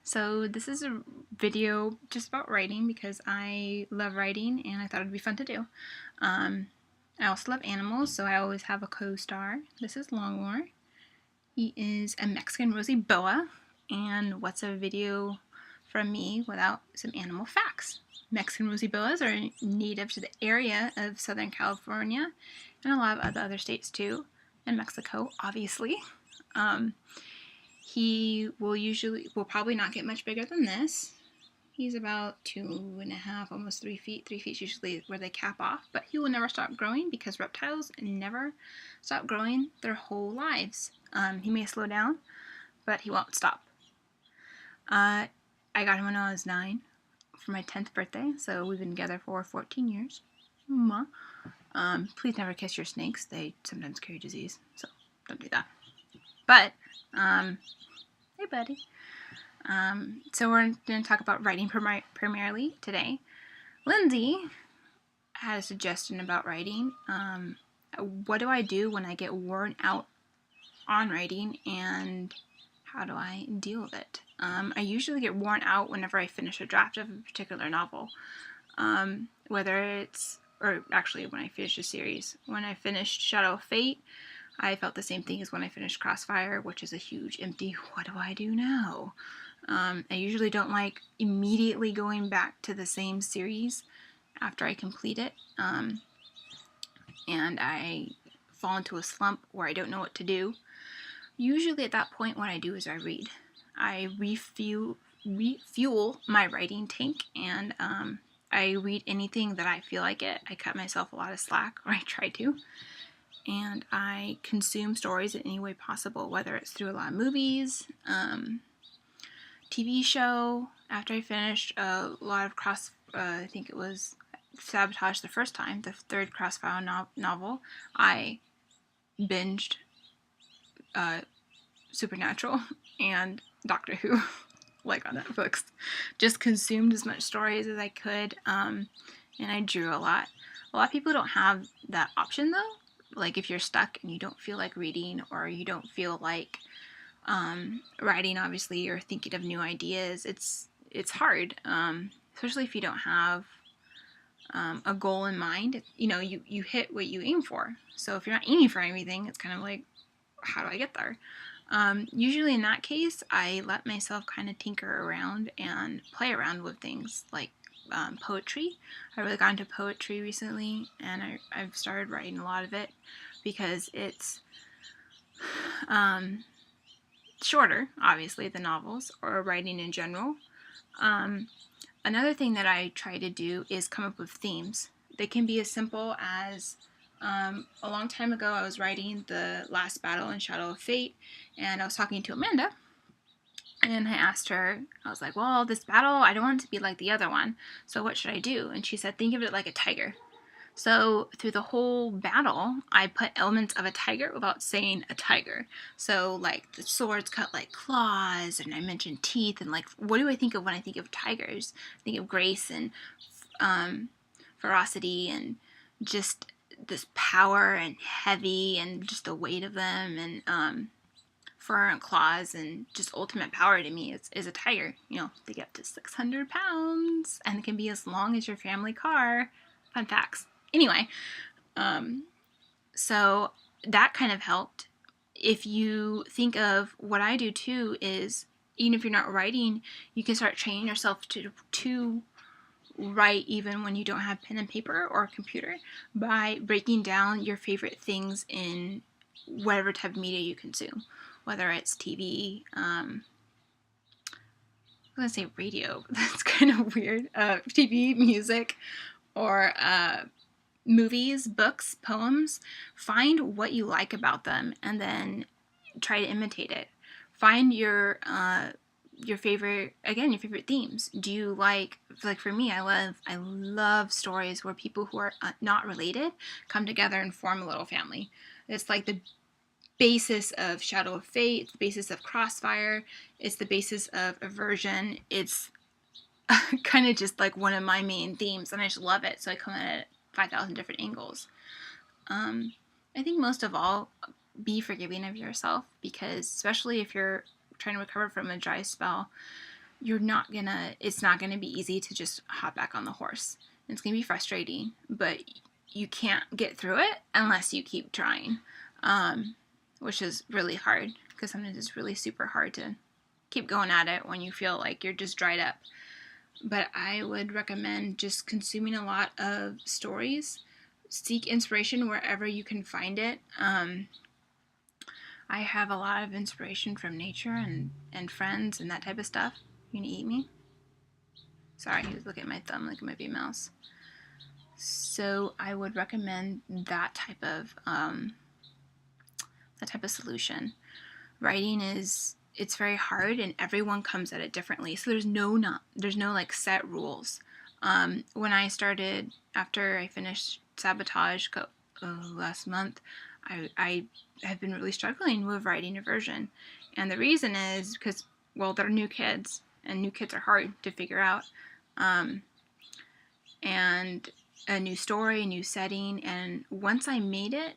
So this is a video just about writing because I love writing and I thought it'd be fun to do. I also love animals, so I always have a co-star. This is Longmore. He is a Mexican rosy boa, and what's a video from me without some animal facts? Mexican rosy boas are native to the area of Southern California and a lot of other states too, and Mexico, obviously. He will probably not get much bigger than this. He's about 2.5, almost 3 feet. 3 feet is usually where they cap off, but he will never stop growing because reptiles never stop growing their whole lives. He may slow down, but he won't stop. I got him when I was 9 for my 10th birthday, so we've been together for 14 years. Please never kiss your snakes. They sometimes carry disease, so don't do that. But, hey buddy. So we're going to talk about writing primarily today. Lindsay had a suggestion about writing. What do I do when I get worn out on writing, and how do I deal with it? I usually get worn out whenever I finish a draft of a particular novel. Actually when I finish a series. When I finished Shadow of Fate, I felt the same thing as when I finished Crossfire, which is a huge empty, what do I do now? I usually don't like immediately going back to the same series after I complete it. And I fall into a slump where I don't know what to do. Usually at that point what I do is I read. I refuel my writing tank, and I read anything that I feel like it. I cut myself a lot of slack, or I try to. And I consume stories in any way possible, whether it's through a lot of movies, TV show. After I finished a lot of I think it was Sabotage the first time, the third Crossfire novel, I binged Supernatural and Doctor Who, like on Netflix. Just consumed as much stories as I could, and I drew a lot. A lot of people don't have that option though. Like if you're stuck and you don't feel like reading, or you don't feel like writing, obviously, or thinking of new ideas, it's hard, especially if you don't have a goal in mind. You hit what you aim for. So if you're not aiming for anything, it's kind of like, how do I get there? Usually in that case, I let myself kind of tinker around and play around with things like poetry. I really got into poetry recently, and I've started writing a lot of it because it's shorter, obviously, than novels or writing in general. Another thing that I try to do is come up with themes. They can be as simple as a long time ago I was writing the last battle in Shadow of Fate, and I was talking to Amanda, and I asked her, I was like, well, this battle, I don't want it to be like the other one, so what should I do? And she said, think of it like a tiger. So through the whole battle, I put elements of a tiger without saying a tiger. So like the swords cut like claws, and I mentioned teeth, and like, what do I think of when I think of tigers? I think of grace and ferocity, and just this power, and heavy, and just the weight of them, and fur and claws, and just ultimate power to me is a tiger. They get up to 600 pounds, and it can be as long as your family car. Fun facts. Anyway, so that kind of helped. If you think of what I do too, is even if you're not writing, you can start training yourself to write even when you don't have pen and paper or a computer, by breaking down your favorite things in whatever type of media you consume, whether it's TV, I'm going to say radio, that's kind of weird, TV, music, or movies, books, poems. Find what you like about them and then try to imitate it. Find your favorite themes. Do you like for me, I love stories where people who are not related come together and form a little family. It's like the basis of Shadow of Fate, it's the basis of Crossfire, it's the basis of Aversion. It's kind of just like one of my main themes, and I just love it, so I come at it 5,000 different angles. I think most of all, be forgiving of yourself, because especially if you're trying to recover from a dry spell, it's not gonna be easy to just hop back on the horse. It's gonna be frustrating, but you can't get through it unless you keep trying, which is really hard because sometimes it's really super hard to keep going at it when you feel like you're just dried up. But I would recommend just consuming a lot of stories. Seek inspiration wherever you can find it. I have a lot of inspiration from nature and friends and that type of stuff. You gonna eat me? Sorry, he was looking at my thumb like it might be a mouse. So I would recommend that type of solution. Writing it's very hard, and everyone comes at it differently. So there's no like set rules. When I started, after I finished Sabotage last month, I have been really struggling with writing a version, and the reason is because, well, they're new kids, and new kids are hard to figure out, and a new story, a new setting, and once I made it,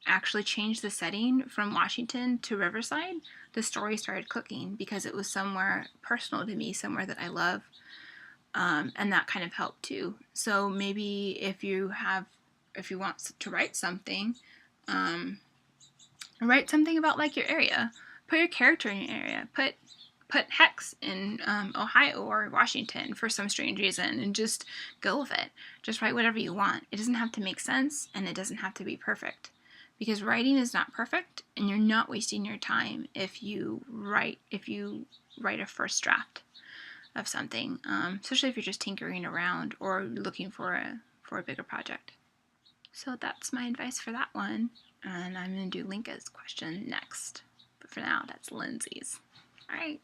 actually changed the setting from Washington to Riverside, the story started clicking because it was somewhere personal to me, somewhere that I love, and that kind of helped too. So maybe if you want to write something about like your area, put your character in your area, put Hex in Ohio or Washington for some strange reason, and just go with it. Just write whatever you want. It doesn't have to make sense, and it doesn't have to be perfect, because writing is not perfect, and you're not wasting your time if you write a first draft of something, especially if you're just tinkering around or looking for a bigger project. So that's my advice for that one, and I'm going to do Linka's question next. But for now, that's Lindsay's. All right.